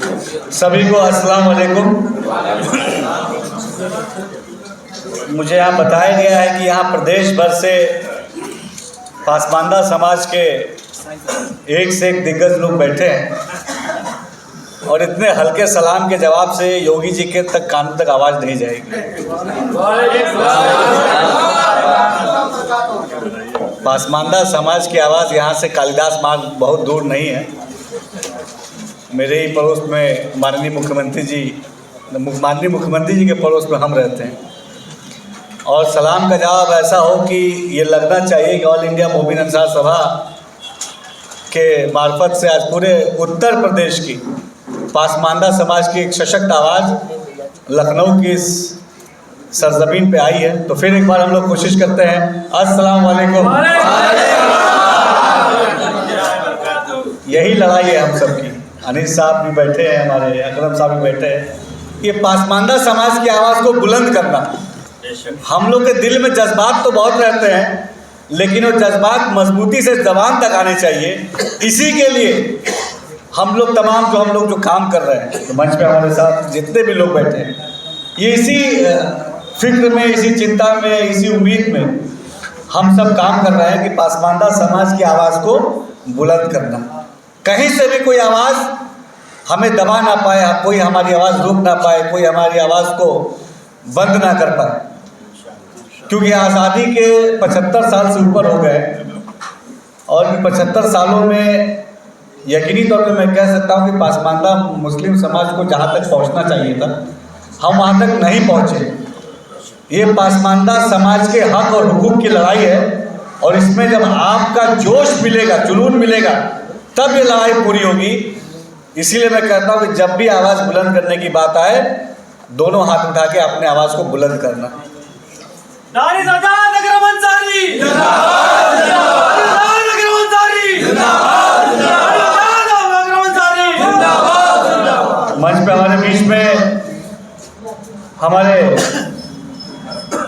सभी को अस्सलाम वालेकुम। मुझे यहाँ बताया गया है कि यहाँ प्रदेश भर से पासमानदा समाज के एक से एक दिग्गज लोग बैठे हैं और इतने हल्के सलाम के जवाब से योगी जी के तक कान तक आवाज़ नहीं जाएगी। पासमानदा समाज की आवाज़ यहाँ से कालिदास मार्ग बहुत दूर नहीं है। मेरे ही पड़ोस में माननीय मुख्यमंत्री जी के पड़ोस में हम रहते हैं और सलाम का जवाब ऐसा हो कि ये लगना चाहिए कि ऑल इंडिया मोमिन अंसार सभा के मार्फत से आज पूरे उत्तर प्रदेश की पासमानदा समाज की एक सशक्त आवाज़ लखनऊ की इस सरजमीन पे आई है। तो फिर एक बार हम लोग कोशिश करते हैं। अस्सलाम वालेकुम। यही लड़ाई है हम सबकी। अनिल साहब भी बैठे हैं, हमारे अकरम साहब भी बैठे हैं। ये पासमानदा समाज की आवाज़ को बुलंद करना, हम लोग के दिल में जज्बात तो बहुत रहते हैं लेकिन वो जज्बात मजबूती से ज़बान तक आने चाहिए। इसी के लिए हम लोग तमाम जो काम कर रहे हैं, तो मंच पे हमारे साथ जितने भी लोग बैठे हैं, ये इसी फिक्र में, इसी चिंता में, इसी उम्मीद में हम सब काम कर रहे हैं कि पासमानदा समाज की आवाज़ को बुलंद करना। कहीं से भी कोई आवाज़ हमें दबा ना पाए, कोई हमारी आवाज़ रोक ना पाए, कोई हमारी आवाज़ को बंद ना कर पाए, क्योंकि आज़ादी के 75 साल से ऊपर हो गए और 75 सालों में यकीनी तौर पे मैं कह सकता हूँ कि पासमानदा मुस्लिम समाज को जहाँ तक पहुँचना चाहिए था, हम वहाँ तक नहीं पहुँचे। ये पासमानदा समाज के हक और हुकूक की लड़ाई है और इसमें जब आपका जोश मिलेगा, जुनून मिलेगा, तब ये लड़ाई पूरी होगी। इसीलिए मैं कहता हूँ कि जब भी आवाज़ बुलंद करने की बात आए, दोनों हाथ उठा के अपने आवाज़ को बुलंद करना। मंच पे हमारे बीच में हमारे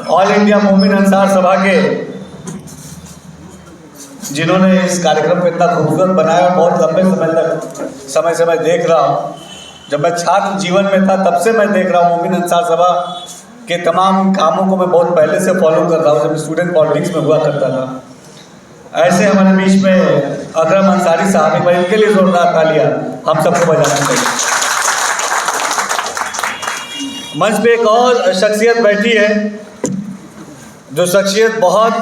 ऑल इंडिया मोमिन अंसार सभा के, जिन्होंने इस कार्यक्रम को इतना खूबसूरत बनाया और बहुत लंबे समय तक समय से मैं देख रहा हूँ, जब मैं छात्र जीवन में था तब से मैं देख रहा हूँ मोमिन अंसार सभा के तमाम कामों को मैं बहुत पहले से फॉलो कर रहा हूँ, जब स्टूडेंट पॉलिटिक्स में हुआ करता था। ऐसे हमारे बीच में अकरम अंसारी साहब, एक बार इनके लिए जोरदार तालियां हम सबको बजाना चाहिए। मंच पे एक और शख्सियत बैठी है, जो शख्सियत बहुत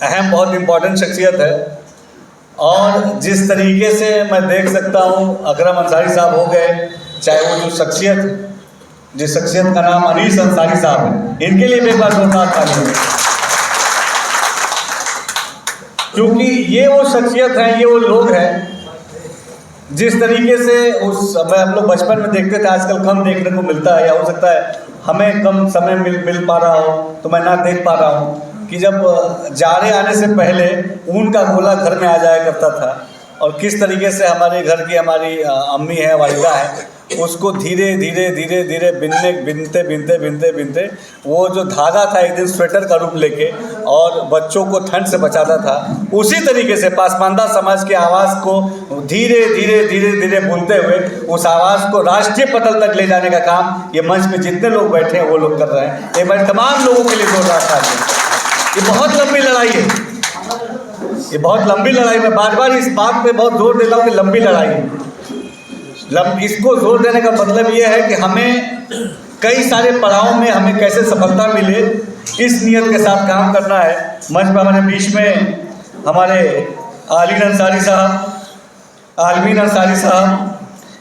अहम, बहुत इम्पोर्टेंट शख्सियत है और जिस तरीके से मैं देख सकता हूँ अकरम अंसारी साहब हो गए, चाहे वो जिस शख्सियत का नाम अनीस अंसारी साहब है, इनके लिए भी एक बार जोरदार तालियां, क्योंकि ये वो शख्सियत हैं, ये वो लोग हैं जिस तरीके से उस समय हम लोग बचपन में देखते थे, आजकल कम देखने को मिलता है, या हो सकता है हमें कम समय मिल पा रहा हो तो मैं ना देख पा रहा हूँ कि जब जाड़े आने से पहले ऊन का गोला घर में आ जाया करता था और किस तरीके से हमारे घर की हमारी अम्मी है, वालिदा है, उसको धीरे धीरे बिनते वो जो धागा था एक दिन स्वेटर का रूप लेके और बच्चों को ठंड से बचाता था। उसी तरीके से पासमानदा समाज की आवाज़ को धीरे बुनते हुए उस आवाज़ को राष्ट्रीय पटल तक ले जाने का काम ये मंच में जितने लोग बैठे हैं वो लोग कर रहे हैं। एक बार तमाम लोगों के लिए जोरदार तालियां। ये बहुत लंबी लड़ाई है, ये बहुत लंबी लड़ाई। मैं बार इस बात पे बहुत जोर देता हूँ कि लंबी लड़ाई है। इसको जोर देने का मतलब ये है कि हमें कई सारे पड़ाव में हमें कैसे सफलता मिले, इस नियत के साथ काम करना है। मंच पर हमारे बीच में हमारे आलिन अंसारी साहब, आलमीन अंसारी साहब,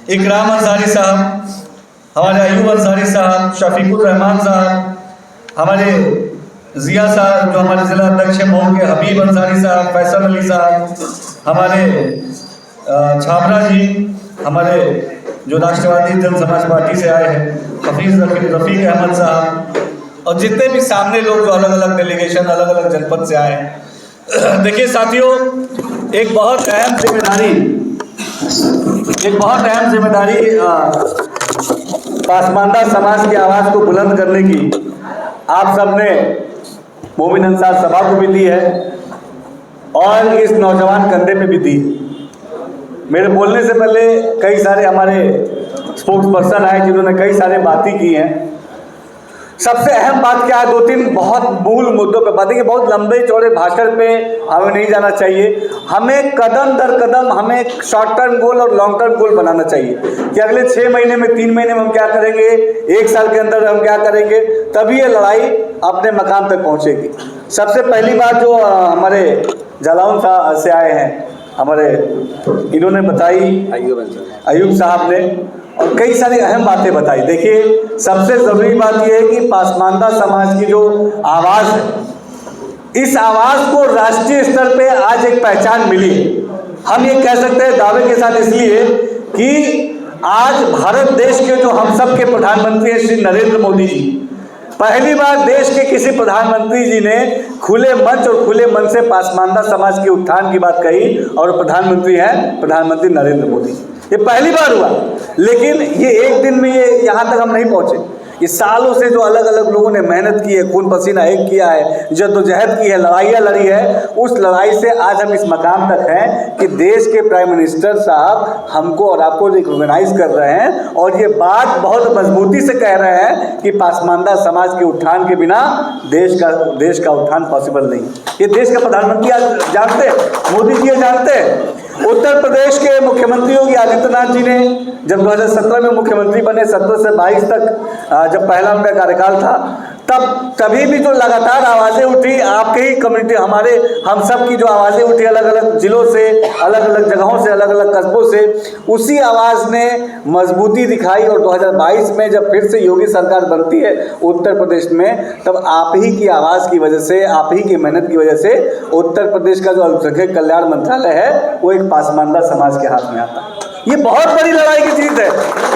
इकराम अंसारी साहब, हमारे अयूब अंसारी साहब, शफीकुर रहमान साहब, हमारे जिया साहब जो हमारे ज़िला अध्यक्ष हैं मऊ के, हबीब अंसारी साहब, फैसल अली साहब, हमारे छाबरा जी, हमारे जो राष्ट्रवादी जन समाज पार्टी से आए हैं, हफीज़ रफ़ीक अहमद साहब, और जितने भी सामने लोग जो अलग अलग डेलीगेशन, अलग अलग जनपद से आए हैं। देखिए साथियों, एक बहुत अहम जिम्मेदारी पासमानदा समाज की आवाज़ को बुलंद करने की आप सबने मोमिन अंसार सभा को भी दी है और इस नौजवान कंधे पे भी दी। मेरे बोलने से पहले कई सारे हमारे स्पोक्स पर्सन आए जिन्होंने कई सारे बातें की हैं। सबसे अहम बात क्या है, 2-3 बहुत मूल मुद्दों पे बातें कि बहुत लंबे चौड़े भाषण पे हमें नहीं जाना चाहिए। हमें कदम दर कदम हमें शॉर्ट टर्म गोल और लॉन्ग टर्म गोल बनाना चाहिए कि अगले 6 महीने में, 3 महीने में हम क्या करेंगे, 1 साल के अंदर हम क्या करेंगे, तभी ये लड़ाई अपने मकाम तक पहुंचेगी। सबसे पहली बात जो हमारे जालौन से आए हैं, हमारे इन्होंने बताई, अयूब साहब ने, और कई सारी अहम बातें बताई। देखिए, सबसे ज़रूरी बात यह है कि पासमानदा समाज की जो आवाज़ है, इस आवाज़ को राष्ट्रीय स्तर पे आज एक पहचान मिली है। हम ये कह सकते हैं दावे के साथ इसलिए कि आज भारत देश के जो हम सब के प्रधानमंत्री हैं श्री नरेंद्र मोदी जी, पहली बार देश के किसी प्रधानमंत्री जी ने खुले मंच और खुले मन से पासमानदा समाज के उत्थान की बात कही, और प्रधानमंत्री हैं प्रधानमंत्री नरेंद्र मोदी। ये पहली बार हुआ, लेकिन ये एक दिन में ये यहाँ तक हम नहीं पहुँचे। ये सालों से जो अलग अलग लोगों ने मेहनत की है, खून पसीना एक किया है, जद्दोजहद की है, लड़ाइयाँ लड़ी है, उस लड़ाई से आज हम इस मकाम तक हैं कि देश के प्राइम मिनिस्टर साहब हमको और आपको रिकॉग्नाइज कर रहे हैं, और ये बात बहुत मजबूती से कह रहे हैं कि पासमानदा समाज के उत्थान के बिना देश का उत्थान पॉसिबल नहीं। ये देश का प्रधानमंत्री आज जानते हैं, मोदी जी जानते हैं। उत्तर प्रदेश के मुख्यमंत्री योगी आदित्यनाथ जी ने जब 2017 में मुख्यमंत्री बने, 17 से 22 तक जब पहला उनका कार्यकाल था, तभी भी जो लगातार आवाज़ें उठी आपके ही कम्युनिटी, हम सब की जो आवाज़ें उठी अलग अलग जिलों से, अलग अलग जगहों से, अलग अलग कस्बों से, उसी आवाज़ ने मजबूती दिखाई। और 2022 में जब फिर से योगी सरकार बनती है उत्तर प्रदेश में, तब आप ही की आवाज़ की वजह से, आप ही की मेहनत की वजह से उत्तर प्रदेश का जो अल्पसंख्यक कल्याण मंत्रालय है वो एक पासमानदा समाज के हाथ में आता है। ये बहुत बड़ी लड़ाई की चीज़ है।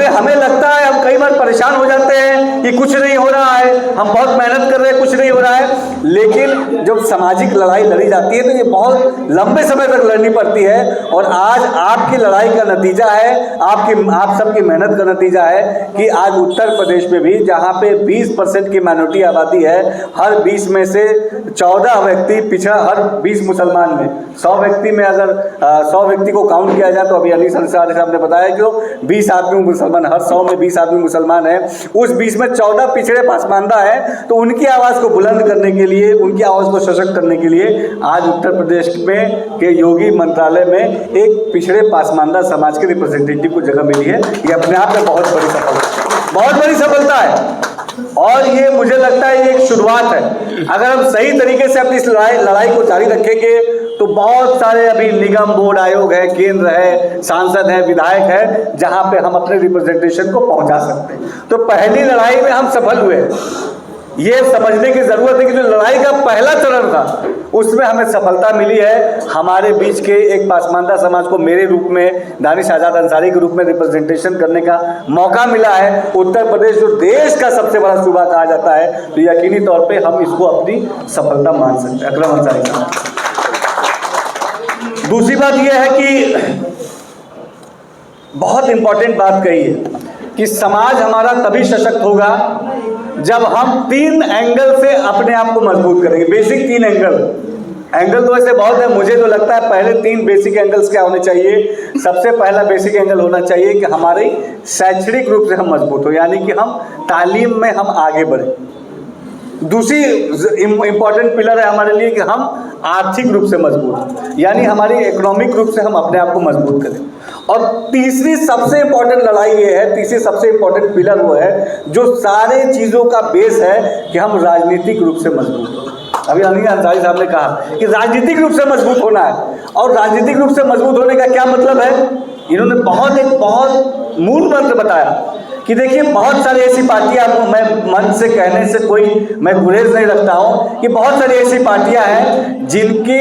हमें लगता है, हम कई बार परेशान हो जाते हैं कि कुछ नहीं हो रहा है, हम बहुत मेहनत कर रहे हैं, कुछ नहीं हो रहा है, लेकिन जब सामाजिक लड़ाई लड़ी जाती है तो ये बहुत लंबे समय तक लड़नी पड़ती है। और आज आपकी लड़ाई का नतीजा है, आप सबकी मेहनत का नतीजा है कि आज उत्तर प्रदेश में भी, जहाँ पे 20% की माइनॉरिटी आबादी है, हर 20 में से 14 व्यक्ति पिछड़ा, हर 20 मुसलमान में 100 व्यक्ति में अगर 100 व्यक्ति को काउंट किया जाए तो अभी अली अंसारी साहब ने बताया कि 20 आदमी मुसलमान, हर 100 में 20 आदमी मुसलमान है, उस 20 में 14 पिछड़े पासमानदा है। तो उनकी आवाज़ को बुलंद करने के लिए, उनकी आवाज़ को सशक्त करने के लिए आज उत्तर प्रदेश में के योगी मंत्रालय में एक पिछड़े पासमानदा समाज के रिप्रेजेंटेटिव को जगह मिली है। ये अपने आप में बहुत बड़ी सफलता है। और ये मुझे लगता है ये एक शुरुआत है। अगर हम सही तरीके से अपनी इस लड़ाई को जारी रखेंगे तो बहुत सारे अभी निगम, बोर्ड, आयोग है, केंद्र है, सांसद है, विधायक है, जहां पे हम अपने रिप्रेजेंटेशन को पहुंचा सकते हैं। तो पहली लड़ाई में हम सफल हुए। ये समझने की जरूरत है कि जो लड़ाई का पहला चरण था उसमें हमें सफलता मिली है। हमारे बीच के एक पासमानदा समाज को मेरे रूप में, दानिश आज़ाद अंसारी के रूप में रिप्रेजेंटेशन करने का मौका मिला है। उत्तर प्रदेश जो देश का सबसे बड़ा सूबा कहा जाता है, तो यकीनी तौर पे हम इसको अपनी सफलता मान सकते हैं। अकरम अंसारी साहब, दूसरी बात यह है कि बहुत इंपॉर्टेंट बात कही है कि समाज हमारा तभी सशक्त होगा जब हम 3 एंगल से अपने आप को मजबूत करेंगे। बेसिक 3 एंगल तो वैसे बहुत है, मुझे तो लगता है पहले 3 बेसिक एंगल्स क्या होने चाहिए। सबसे पहला बेसिक एंगल होना चाहिए कि हमारी शैक्षणिक रूप से हम मजबूत हो, यानी कि हम तालीम में हम आगे बढ़े। दूसरी इंपॉर्टेंट पिलर है हमारे लिए कि हम आर्थिक रूप से मजबूत, यानी हमारी इकोनॉमिक रूप से हम अपने आप को मजबूत करें। और तीसरी सबसे इंपॉर्टेंट लड़ाई ये है, तीसरी सबसे इंपॉर्टेंट पिलर वो है जो सारे चीज़ों का बेस है कि हम राजनीतिक रूप से मजबूत हो। अभी अली अंसारी साहब ने कहा कि राजनीतिक रूप से मजबूत होना है, और राजनीतिक रूप से मजबूत होने का क्या मतलब है, इन्होंने बहुत मूल मंत्र बताया कि देखिए बहुत सारी ऐसी पार्टियां, मैं मन से कहने से मैं गुरेज नहीं रखता हूं कि बहुत सारी ऐसी पार्टियां हैं जिनकी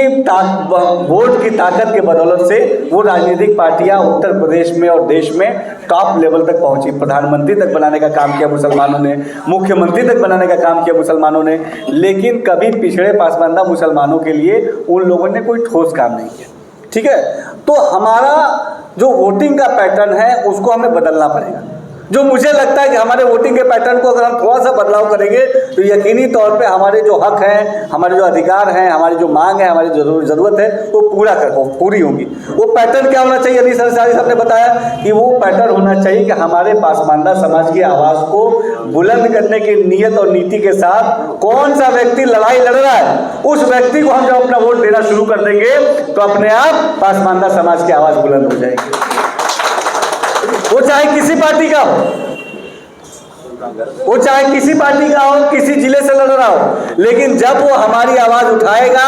वोट की ताकत के बदौलत से वो राजनीतिक पार्टियां उत्तर प्रदेश में और देश में टॉप लेवल तक पहुंची। प्रधानमंत्री तक बनाने का काम किया मुसलमानों ने, मुख्यमंत्री तक बनाने का काम किया मुसलमानों ने, लेकिन कभी पिछड़े पासमानदा मुसलमानों के लिए उन लोगों ने कोई ठोस काम नहीं किया। ठीक है, तो हमारा जो वोटिंग का पैटर्न है उसको हमें बदलना पड़ेगा। जो मुझे लगता है कि हमारे वोटिंग के पैटर्न को अगर हम थोड़ा सा बदलाव करेंगे तो यकीनी तौर पे हमारे जो हक हैं, हमारे जो अधिकार हैं, हमारी जो मांग है, हमारी जो ज़रूरत है वो पूरी होंगी। वो पैटर्न क्या होना चाहिए? अनीस अंसारी साहब ने बताया कि वो पैटर्न होना चाहिए कि हमारे पासमानदा समाज की आवाज़ को बुलंद करने की नीयत और नीति के साथ कौन सा व्यक्ति लड़ाई लड़ रहा है, उस व्यक्ति को हम जब अपना वोट देना शुरू कर देंगे तो अपने आप पासमानदा समाज की आवाज़ बुलंद हो जाएगी। वो चाहे किसी पार्टी का हो, वो चाहे किसी पार्टी का हो, किसी जिले से लड़ रहा हो, लेकिन जब वो हमारी आवाज उठाएगा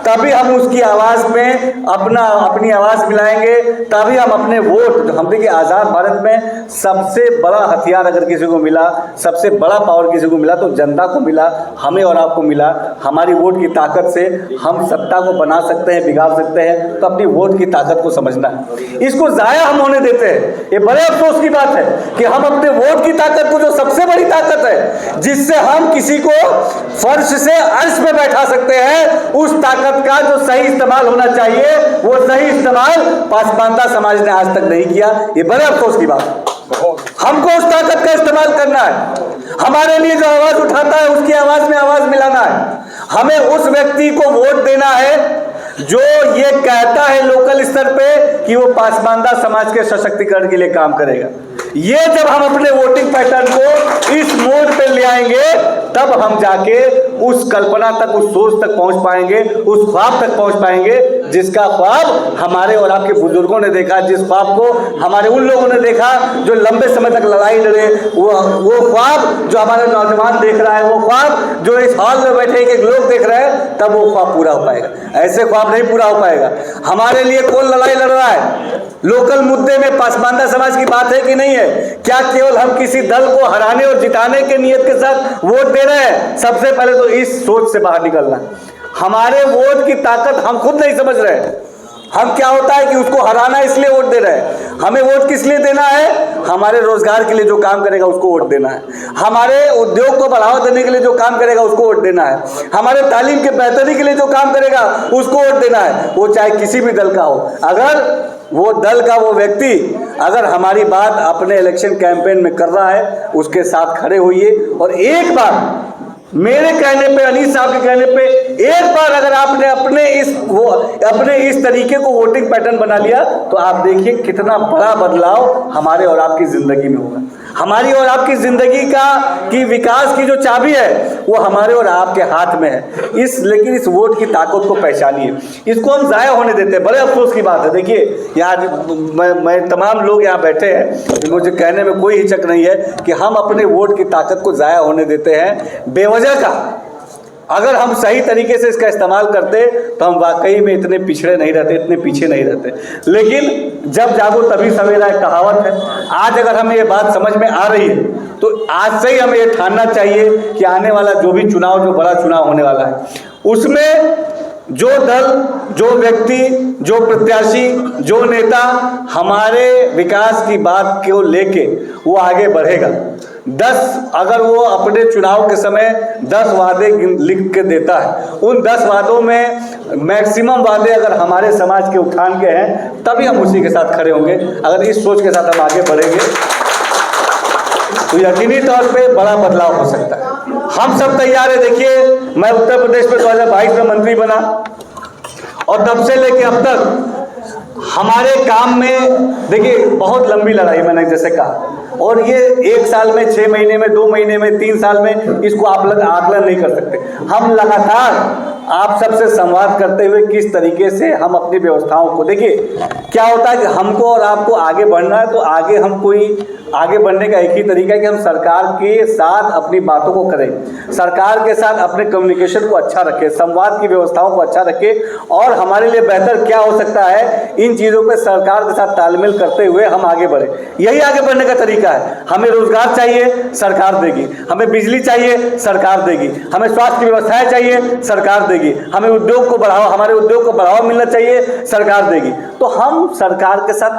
तभी हम उसकी आवाज में अपनी आवाज मिलाएंगे, तभी हम अपने वोट, हम देखिए आज़ाद भारत में सबसे बड़ा हथियार अगर किसी को मिला, सबसे बड़ा पावर किसी को मिला तो जनता को मिला, हमें और आपको मिला। हमारी वोट की ताकत से हम सत्ता को बना सकते हैं, बिगाड़ सकते हैं, तो अपनी वोट की ताकत को समझना है। इसको ज़ाया हम होने देते हैं। ये बड़े अफसोस की बात है कि हम अपने वोट की ताकत को, जो सबसे बड़ी ताकत है जिससे हम किसी को फर्श से अर्श पे बैठा सकते हैं, उस ताकत का जो सही इस्तेमाल होना चाहिए वो सही इस्तेमाल पासमानदा समाज ने आज तक नहीं किया। ये बड़े अफसोस की बात है। हमको उस ताकत का इस्तेमाल करना है। हमारे लिए जो आवाज उठाता है उसकी आवाज में आवाज मिलाना है। हमें उस व्यक्ति को वोट देना है जो ये कहता है लोकल स्तर पे कि वो पासमानदा समाज के सशक्तिकरण के लिए काम करेगा। ये जब हम अपने वोटिंग पैटर्न को इस मोड पे ले आएंगे तब हम जाके उस कल्पना तक, उस सोच तक पहुंच पाएंगे, उस ख्वाब तक पहुंच पाएंगे जिसका ख्वाब हमारे और आपके बुजुर्गों ने देखा, जिस ख्वाब को हमारे उन लोगों ने देखा जो लंबे समय तक लड़ाई लड़े, वो ख्वाब जो हमारे नौजवान देख रहा है, वो ख्वाब जो इस हॉल में बैठे एक लोग देख रहे हैं, तब वो ख्वाब पूरा हो पाएगा। ऐसे ख्वाब नहीं पूरा हो पाएगा। हमारे लिए कौन लड़ाई लड़ रहा है? लोकल मुद्दे में पासमानदा समाज की बात है कि नहीं है? क्या केवल हम किसी दल को हराने और जिताने के नियत के साथ वोट दे रहे हैं? सबसे पहले तो इस सोच से बाहर निकलना। हमारे वोट की ताकत हम खुद नहीं समझ रहे। हम क्या होता है कि उसको हराना इसलिए वोट दे रहे हैं। हमें वोट किस लिए देना है? हमारे रोजगार के लिए जो काम करेगा उसको वोट देना है, हमारे उद्योग को बढ़ावा देने के लिए जो काम करेगा उसको वोट देना है, हमारे तालीम के बेहतरी के लिए जो काम करेगा उसको वोट देना है। वो चाहे किसी भी दल का हो। अगर वो दल का वो व्यक्ति अगर हमारी बात अपने इलेक्शन कैंपेन में कर रहा है, उसके साथ खड़े होइए और एक बार मेरे कहने पे, अनीस साहब के कहने पे, एक बार अगर आपने अपने इस तरीके को वोटिंग पैटर्न बना लिया तो आप देखिए कितना बड़ा बदलाव हमारे और आपकी जिंदगी में होगा। हमारी और आपकी जिंदगी की विकास की जो चाबी है वो हमारे और आपके हाथ में है। लेकिन इस वोट की ताकत को पहचानिए। इसको हम ज़ाया होने देते हैं। बड़े अफसोस की बात है। देखिए यहाँ मैं तमाम लोग यहाँ बैठे हैं, मुझे कहने में कोई हिचक नहीं है कि हम अपने वोट की ताकत को ज़ाया होने देते हैं बेवजह का। अगर हम सही तरीके से इसका इस्तेमाल करते तो हम वाकई में इतने पिछड़े नहीं रहते, इतने पीछे नहीं रहते। लेकिन जब जागो तभी सवेरा, एक कहावत है। आज अगर हमें ये बात समझ में आ रही है तो आज से ही हमें ये ठानना चाहिए कि आने वाला जो भी चुनाव, जो बड़ा चुनाव होने वाला है, उसमें जो दल, जो व्यक्ति, जो प्रत्याशी, जो नेता हमारे विकास की बात को लेके वो आगे बढ़ेगा, अगर वो अपने चुनाव के समय 10 वादे लिख के देता है, उन 10 वादों में मैक्सिमम वादे अगर हमारे समाज के उठान के हैं तभी हम उसी के साथ खड़े होंगे। अगर इस सोच के साथ हम आगे बढ़ेंगे तो यकीनी तौर पे बड़ा बदलाव हो सकता है। हम सब तैयार है। देखिए मैं उत्तर प्रदेश में 2022 में मंत्री बना और तब से लेके अब तक हमारे काम में देखिए बहुत लंबी लड़ाई, मैंने जैसे कहा, और ये 1 साल में, 6 महीने में, 2 महीने में, 3 साल में इसको आप आकलन नहीं कर सकते। हम लगातार आप सबसे संवाद करते हुए किस तरीके से हम अपनी व्यवस्थाओं को, देखिए क्या होता है कि हमको और आपको आगे बढ़ना है तो आगे बढ़ने का एक ही तरीका है कि हम सरकार के साथ अपनी बातों को करें, सरकार के साथ अपने कम्युनिकेशन को अच्छा रखें, संवाद की व्यवस्थाओं को अच्छा रखें और हमारे लिए बेहतर क्या हो सकता है, इन चीज़ों पे सरकार के साथ तालमेल करते हुए हम आगे बढ़ें। यही आगे बढ़ने का तरीका है। हमें रोजगार चाहिए, सरकार देगी। हमें बिजली चाहिए, सरकार देगी। हमें स्वास्थ्य की व्यवस्थाएं चाहिए, सरकार देगी। हमें उद्योग को बढ़ावा, हमारे उद्योग को बढ़ावा मिलना चाहिए, सरकार देगी। तो हम सरकार के साथ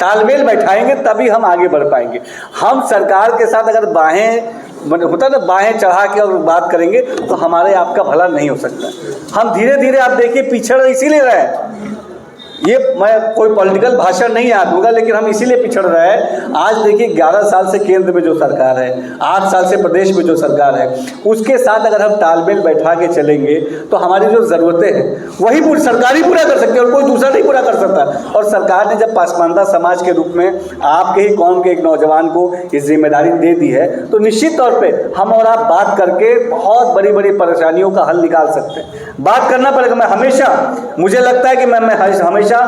तालमेल बैठाएंगे तभी हम आगे बढ़ पाएंगे। हम सरकार के साथ अगर बाहें चढ़ा के और बात करेंगे तो हमारे आपका भला नहीं हो सकता। हम धीरे धीरे, आप देखिए, पिछड़ इसीलिए रहे हैं। ये मैं कोई पॉलिटिकल भाषण नहीं याद दूंगा, लेकिन हम इसीलिए पिछड़ रहे हैं। आज देखिए 11 साल से केंद्र में जो सरकार है, 8 साल से प्रदेश में जो सरकार है, उसके साथ अगर हम तालमेल बैठा के चलेंगे तो हमारी जो ज़रूरतें हैं वही सरकार ही पूरा कर सकती है और कोई दूसरा नहीं पूरा कर सकता। और सरकार ने जब पासमानदा समाज के रूप में आपके ही कौम के एक नौजवान को ये जिम्मेदारी दे दी है, तो निश्चित तौर पर हम और आप बात करके बहुत बड़ी बड़ी परेशानियों का हल निकाल सकते हैं। बात करना पड़ेगा। मैं हमेशा, मुझे लगता है कि मैं हमेशा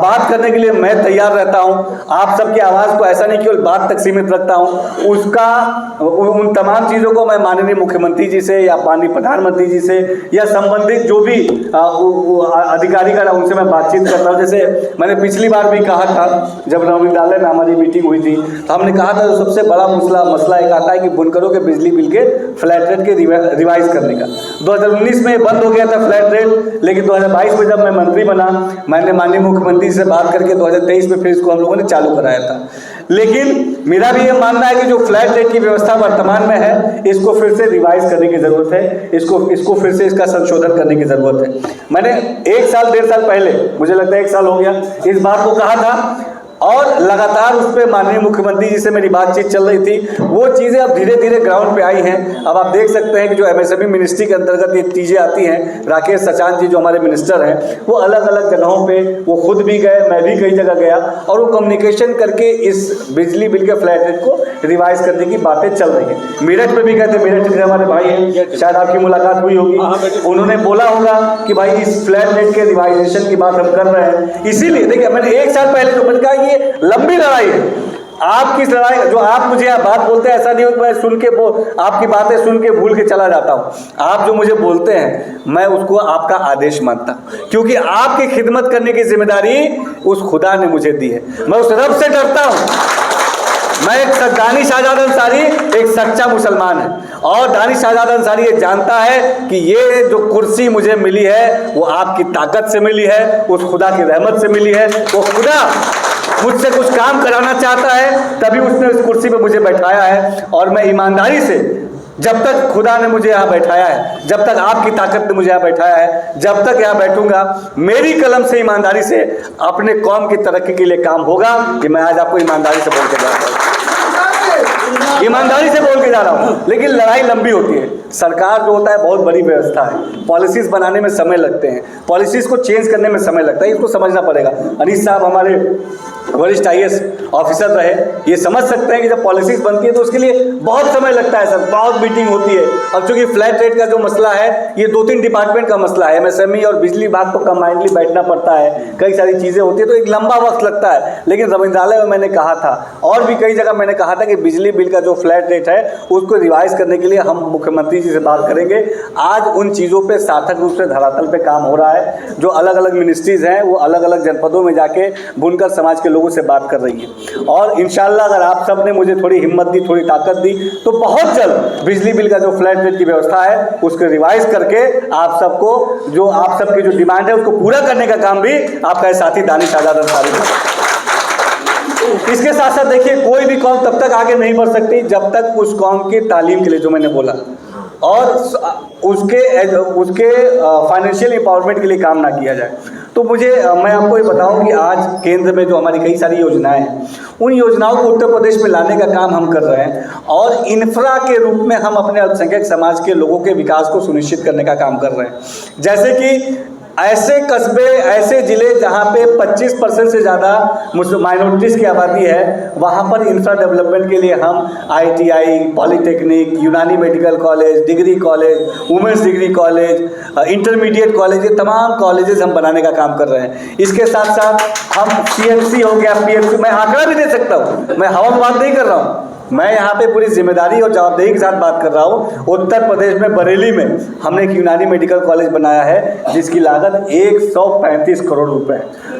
बात करने के लिए मैं तैयार रहता हूं। आप सबकी आवाज़ को ऐसा नहीं केवल बात तक सीमित रखता हूं, उन तमाम चीज़ों को मैं माननीय मुख्यमंत्री जी से या माननीय प्रधानमंत्री जी से या संबंधित जो भी अधिकारीगण उनसे मैं बातचीत करता हूं। जैसे मैंने पिछली बार भी कहा था, जब नवविद्यालय में हमारी मीटिंग हुई थी, तो हमने कहा था जो सबसे बड़ा मसला एक आता है कि बुनकरों के बिजली बिल के फ्लैट रेट के रिवाइज करने का। 2019 में बंद हो गया था फ्लैट रेट, लेकिन 2022 में जब मैं मंत्री बना, मैंने माननीय मुख्यमंत्री से बात करके 2023 में फिर इसको हम लोगों ने चालू कराया था। लेकिन मेरा भी ये मानना है कि जो फ्लैट रेट की व्यवस्था वर्तमान में है, इसको फिर से रिवाइज करने की ज़रूरत है, इसको फिर से इसका संशोधन करने की ज़रूरत है। मैंने 1 साल 1.5 साल पहले, मुझे लगता है 1 साल हो गया, इस बात को कहा था और लगातार उस पर माननीय मुख्यमंत्री जी से मेरी बातचीत चल रही थी। वो चीज़ें अब धीरे धीरे ग्राउंड पे आई हैं। अब आप देख सकते हैं कि जो एमएसएमई मिनिस्ट्री के अंतर्गत ये चीज़ें आती हैं, राकेश सचान जी जो हमारे मिनिस्टर हैं, वो अलग अलग जगहों पे वो खुद भी गए, मैं भी कई जगह गया, और वो कम्युनिकेशन करके इस बिजली बिल के फ्लैट रेट को रिवाइज करने की बातें चल रही हैं। मेरठ में भी गए थे, मेरठ के हमारे भाई हैं, शायद आपकी मुलाकात हुई होगी, उन्होंने बोला होगा कि भाई इस फ्लैट रेट के रिवाइजेशन की बात हम कर रहे हैं। इसीलिए देखिए, मैंने 1 साल पहले जो मैंने कहा, ये लंबी लड़ाई है। आपकी लड़ाई, जो आप मुझे यहाँ बात बोलते हैं, ऐसा नहीं हो कि मैं सुन के आपकी बातें सुन के भूल के चला जाता हूँ। आप जो मुझे बोलते हैं, मैं उसको आपका आदेश मानता हूँ, क्योंकि आपकी खिदमत करने की जिम्मेदारी उस खुदा ने मुझे दी है। मैं उस रब से डरता हूँ। मैं एक दानिश आज़ाद अंसारी एक सच्चा मुसलमान है, और दानिश आज़ाद अंसारी ये जानता है कि ये जो कुर्सी मुझे मिली है वो आपकी ताकत से मिली है, उस खुदा की रहमत से मिली है। वो खुदा मुझसे कुछ काम कराना चाहता है, तभी उसने उस कुर्सी पे मुझे बैठाया है। और मैं ईमानदारी से, जब तक खुदा ने मुझे यहाँ बैठाया है, जब तक आपकी ताकत ने मुझे यहाँ बैठाया है, जब तक यहाँ बैठूंगा, मेरी कलम से ईमानदारी से अपने कौम की तरक्की के लिए काम होगा। कि मैं आज आपको ईमानदारी से बोल के जा रहा हूँ, ईमानदारी से बोल के जा रहा हूँ। लेकिन लड़ाई लंबी होती है। सरकार जो होता है बहुत बड़ी व्यवस्था है, पॉलिसीज़ बनाने में समय लगते हैं, पॉलिसीज़ को चेंज करने में समय लगता है, इसको समझना पड़ेगा। अनीस साहब हमारे वरिष्ठ IAS ऑफिसर रहे, ये समझ सकते हैं कि जब पॉलिसीज़ बनती है तो उसके लिए बहुत समय लगता है सर, बहुत मीटिंग होती है। अब चूंकि फ्लैट रेट का जो मसला है, ये 2-3 डिपार्टमेंट का मसला है, MSME और बिजली विभाग को कंबाइंडली बैठना पड़ता है, कई सारी चीज़ें होती है, तो एक लंबा वक्त लगता है। लेकिन रविंद्रालय में मैंने कहा था, और भी कई जगह मैंने कहा था कि बिजली बिल का जो फ्लैट रेट है उसको रिवाइज करने के लिए हम मुख्यमंत्री जी से बात करेंगे। आज उन चीज़ों पर सार्थक रूप से धरातल पर काम हो रहा है। जो अलग अलग मिनिस्ट्रीज़ हैं वो अलग अलग जनपदों में जाके बुनकर समाज के लोगों से बात कर रही है, और इंशाल्लाह अगर आप सब ने मुझे थोड़ी हिम्मत दी, थोड़ी ताकत दी, तो बहुत जल्द बिजली बिल का जो फ्लैट रेट की व्यवस्था है उसको रिवाइज करके आप सबको, जो आप सबकी जो डिमांड है उसको पूरा करने का काम भी आपका साथी दानिश आज़ाद अंसारी है। इसके साथ साथ देखिए, कोई भी कौम तब तक आगे नहीं बढ़ सकती जब तक उस कौम की तालीम के लिए, जो मैंने बोला, और उसके फाइनेंशियल एम्पावरमेंट के लिए काम ना किया जाए। तो मैं आपको ये बताऊं कि आज केंद्र में जो हमारी कई सारी योजनाएं हैं, उन योजनाओं को उत्तर प्रदेश में लाने का काम हम कर रहे हैं, और इंफ्रा के रूप में हम अपने अल्पसंख्यक समाज के लोगों के विकास को सुनिश्चित करने का काम कर रहे हैं। जैसे कि ऐसे कस्बे, ऐसे ज़िले जहाँ पे 25% से ज़्यादा माइनॉरिटीज़ की आबादी है, वहाँ पर इंफ्रा डेवलपमेंट के लिए हम ITI, पॉलीटेक्निक, यूनानी medical college, degree college, women's degree college, intermediate college, ये तमाम कॉलेजेस हम बनाने का काम कर रहे हैं। इसके साथ साथ हम CMC हो गया, PMC, मैं आंकड़ा भी दे सकता हूँ, मैं हवा में बात नहीं कर रहा हूँ, मैं यहाँ पे पूरी जिम्मेदारी और जवाबदेही के साथ बात कर रहा हूँ। उत्तर प्रदेश में बरेली में हमने एक यूनानी मेडिकल कॉलेज बनाया है, जिसकी लागत 135 करोड़ रुपए,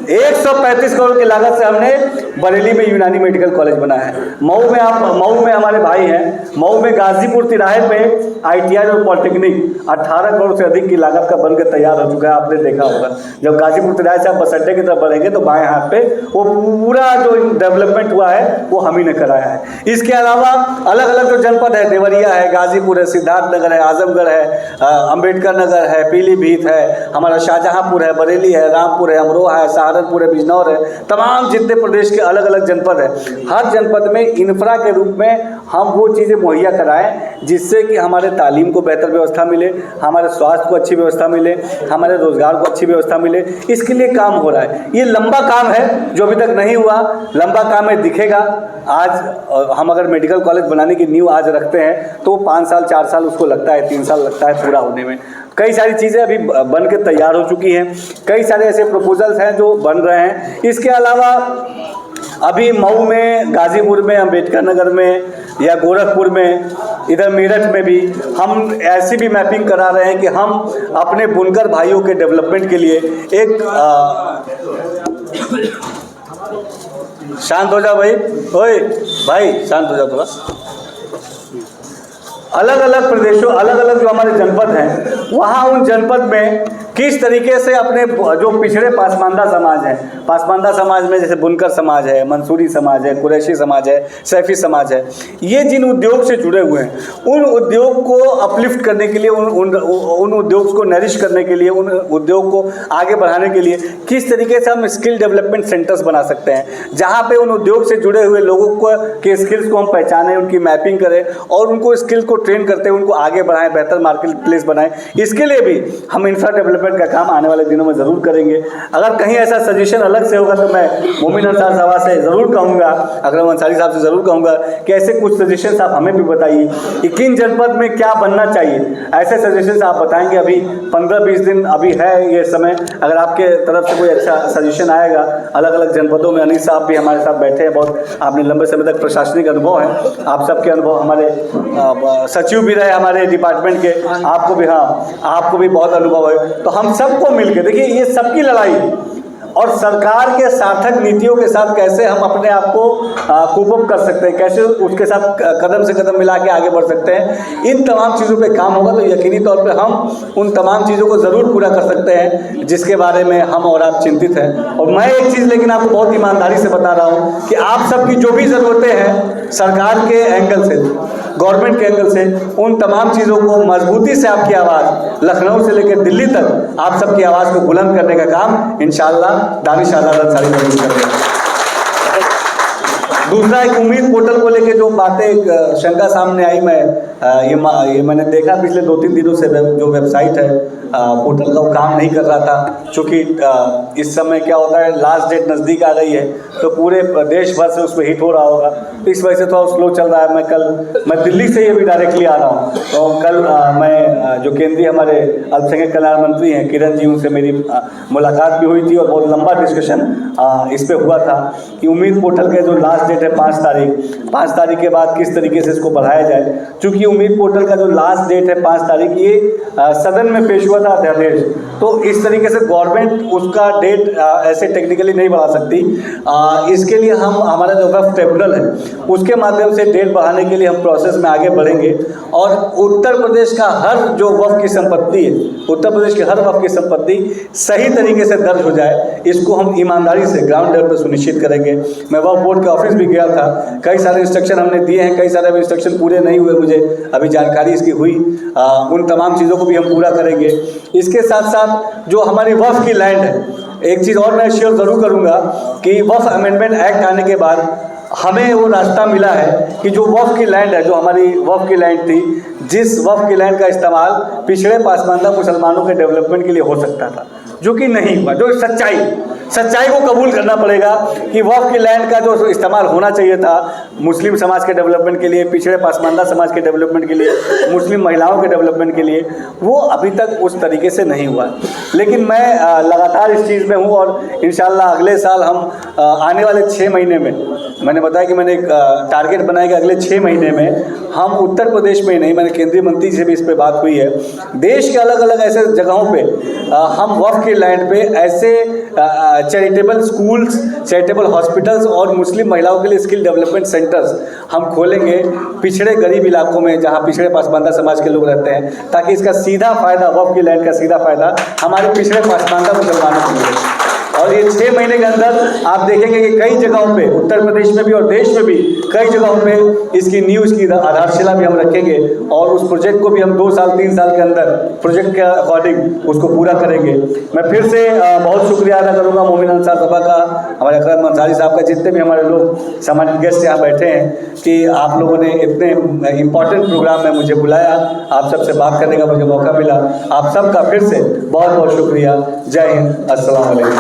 135 करोड़ की लागत से हमने बरेली में यूनानी मेडिकल कॉलेज बनाया है। मऊ में हमारे भाई हैं, मऊ में गाजीपुर तिराहे पे ITI और पॉलिटेक्निक 18 करोड़ से अधिक की लागत का बनकर तैयार हो चुका है। आपने देखा होगा, जब गाजीपुर तिराहे से आप बस अड्डे की तरफ बढ़ेंगे तो बाएं हाथ पे वो पूरा जो डेवलपमेंट हुआ है वो हम ही ने कराया है। इसके अलावा अलग अलग जो जनपद है, देवरिया है, गाजीपुर है, सिद्धार्थनगर है, आजमगढ़ है, अंबेडकर नगर है, पीलीभीत है, हमारा शाहजहांपुर है, बरेली है, रामपुर है, अमरोहा है, सहारनपुर है, बिजनौर है, तमाम जितने प्रदेश के अलग अलग जनपद है, हर जनपद में इंफ्रा के रूप में हम वो चीज़ें मुहैया कराएं जिससे कि हमारे तालीम को बेहतर व्यवस्था मिले, हमारे स्वास्थ्य को अच्छी व्यवस्था मिले, हमारे रोजगार को अच्छी व्यवस्था मिले। इसके लिए काम हो रहा है। ये लंबा काम है जो अभी तक नहीं हुआ, लंबा काम है, दिखेगा। आज हम अगर मेडिकल कॉलेज बनाने की नींव आज रखते हैं तो 5 साल 4 साल उसको लगता है, 3 साल लगता है पूरा होने में। कई सारी चीज़ें अभी बन के तैयार हो चुकी हैं, कई सारे ऐसे प्रपोजल्स हैं जो बन रहे हैं। इसके अलावा अभी मऊ में, गाजीपुर में, अंबेडकर नगर में या गोरखपुर में, इधर मेरठ में भी हम ऐसी भी मैपिंग करा रहे हैं कि हम अपने बुनकर भाइयों के डेवलपमेंट के लिए एक शांत हो जाओ भाई, ओए भाई शांत हो जाओ थोड़ा। अलग अलग प्रदेशों, अलग अलग जो हमारे जनपद हैं, वहाँ उन जनपद में किस तरीके से अपने जो पिछड़े पासमानदा समाज हैं, पासमानदा समाज में जैसे बुनकर समाज है, मंसूरी समाज है, कुरैशी समाज है, सैफी समाज है, ये जिन उद्योग से जुड़े हुए हैं, उन उद्योग को अपलिफ्ट करने के लिए, उन उद्योग को नरिश करने के लिए, उन उद्योग को आगे बढ़ाने के लिए किस तरीके से हम स्किल डेवलपमेंट सेंटर्स बना सकते हैं, जहाँ पे उन उद्योग से जुड़े हुए लोगों को के स्किल्स को हम पहचानें, उनकी मैपिंग करें और उनको स्किल को ट्रेन करते हुए उनको आगे बढ़ाएं, बेहतर मार्केट प्लेस बनाएं। इसके लिए भी हम इंफ्रा डेवलपमेंट का काम आने वाले दिनों में ज़रूर करेंगे। अगर कहीं ऐसा सजेशन अलग से होगा तो मैं मोमिन अंसार साहब से ज़रूर कहूँगा, अकरम अंसारी साहब से ज़रूर कहूँगा कि ऐसे कुछ सजेशन आप हमें भी बताइए कि किन जनपद में क्या बनना चाहिए। ऐसे सजेशन आप बताएंगे। अभी 15-20 दिन अभी है ये समय, अगर आपके तरफ से कोई अच्छा सजेशन आएगा अलग अलग जनपदों में। अनिल साहब भी हमारे साथ बैठे हैं, बहुत आपने लंबे समय तक प्रशासनिक अनुभव है, आप सबके अनुभव, हमारे सचिव भी रहे हमारे डिपार्टमेंट के, आपको भी, हाँ आपको भी बहुत अनुभव है। तो हम सबको मिलके, देखिए ये सबकी लड़ाई और सरकार के सार्थक नीतियों के साथ कैसे हम अपने आप को कोप अप कर सकते हैं, कैसे उसके साथ कदम से कदम मिला के आगे बढ़ सकते हैं, इन तमाम चीज़ों पे काम होगा तो यकीनी तौर पे हम उन तमाम चीज़ों को ज़रूर पूरा कर सकते हैं जिसके बारे में हम और आप चिंतित हैं। और मैं एक चीज़ लेकिन आपको बहुत ईमानदारी से बता रहा हूँ कि आप सबकी जो भी ज़रूरतें हैं सरकार के एंगल से, गवर्नमेंट के एंगल से, उन तमाम चीज़ों को मजबूती से आपकी आवाज़ लखनऊ से लेकर दिल्ली तक आप सबकी आवाज़ को बुलंद करने का काम इंशाअल्लाह दानिश आज़ाद अंसारी जरूर कर रहे हैं। दूसरा, एक उम्मीद पोर्टल को लेकर जो बातें शंका सामने आई, ये मैंने देखा पिछले 2-3 दिनों से जो वेबसाइट है पोर्टल का वो काम नहीं कर रहा था, क्योंकि इस समय क्या होता है, लास्ट डेट नज़दीक आ गई है तो पूरे देश भर से उसमें हिट हो रहा होगा, तो इस वजह से थोड़ा स्लो चल रहा है। मैं दिल्ली से ये भी डायरेक्टली आ रहा हूँ, तो कल मैं जो केंद्रीय हमारे अल्पसंख्यक कल्याण मंत्री हैं किरण जी, उनसे मेरी मुलाकात भी हुई थी और बहुत लंबा डिस्कशन इस पर हुआ था कि उम्मीद पोर्टल के जो लास्ट डेट है 5 तारीख के बाद किस तरीके से इसको बढ़ाया जाए। चूँकि उम्मीद पोर्टल का जो लास्ट डेट है 5 तारीख, ये सदन में पेश हुआ था अध्यादेश, तो इस तरीके से गवर्नमेंट उसका डेट ऐसे टेक्निकली नहीं बढ़ा सकती। इसके लिए हम, हमारा जो वक्फ ट्रिब्यूनल है उसके माध्यम से डेट बढ़ाने के लिए हम प्रोसेस में आगे बढ़ेंगे और उत्तर प्रदेश का हर जो वक्फ की संपत्ति है, उत्तर प्रदेश के हर वक्फ की संपत्ति सही तरीके से दर्ज हो जाए, इसको हम ईमानदारी से ग्राउंड लेवल पर सुनिश्चित करेंगे। मैं वक्फ बोर्ड के ऑफिस भी गया था, कई सारे इंस्ट्रक्शन हमने दिए हैं, कई सारे इंस्ट्रक्शन पूरे नहीं हुए, मुझे अभी जानकारी इसकी हुई, उन तमाम चीज़ों को भी हम पूरा करेंगे। इसके साथ साथ जो हमारी वक्फ की लैंड है, एक चीज़ और मैं श्योर ज़रूर करूँगा कि वक्फ अमेंडमेंट एक्ट आने के बाद हमें वो रास्ता मिला है कि जो वक्फ की लैंड है, जो हमारी वक्फ की लैंड थी, जिस वक्फ की लैंड का इस्तेमाल पिछड़े पासमानदा मुसलमानों के डेवलपमेंट के लिए हो सकता था, जो कि नहीं हुआ। जो सच्चाई को कबूल करना पड़ेगा कि वक्फ की लैंड का जो इस्तेमाल होना चाहिए था मुस्लिम समाज के डेवलपमेंट के लिए, पिछड़े पासमानदा समाज के डेवलपमेंट के लिए, मुस्लिम महिलाओं के डेवलपमेंट के लिए, वो अभी तक उस तरीके से नहीं हुआ। लेकिन मैं लगातार इस चीज़ में हूँ और इंशाल्लाह अगले साल हम आने वाले 6 महीने में, मैंने बताया कि मैंने एक टारगेट बनाया कि अगले 6 महीने में हम उत्तर प्रदेश में ही नहीं, मैंने केंद्रीय मंत्री से भी इस पर बात हुई है, देश के अलग अलग ऐसे जगहों पे हम वक्फ की लैंड पे ऐसे चैरिटेबल स्कूल्स, चैरिटेबल हॉस्पिटल्स और मुस्लिम महिलाओं के लिए स्किल डेवलपमेंट सेंटर्स हम खोलेंगे पिछड़े गरीब इलाकों में जहाँ पिछड़े पासमानदा समाज के लोग रहते हैं, ताकि इसका सीधा फ़ायदा, वक्फ की लैंड का सीधा फ़ायदा हमारे पिछड़े पासमानदा मुसलमानों को मिले। और ये 6 महीने के अंदर आप देखेंगे कि कई जगहों पे, उत्तर प्रदेश में भी और देश में भी कई जगहों पे इसकी न्यूज़ की आधारशिला भी हम रखेंगे और उस प्रोजेक्ट को भी हम 2 साल 3 साल के अंदर प्रोजेक्ट के अकॉर्डिंग उसको पूरा करेंगे। मैं फिर से बहुत शुक्रिया अदा करूँगा मोमिन अंसार सभा का, हमारे अकरम अंसारी साहब का, जितने भी हमारे लोग सम्मानित गेस्ट यहाँ बैठे हैं, कि आप लोगों ने इतने इम्पॉर्टेंट प्रोग्राम में मुझे बुलाया, आप सबसे बात करने का मुझे मौका मिला। आप सबका फिर से बहुत बहुत शुक्रिया। जय हिंद, अस्सलाम वालेकुम।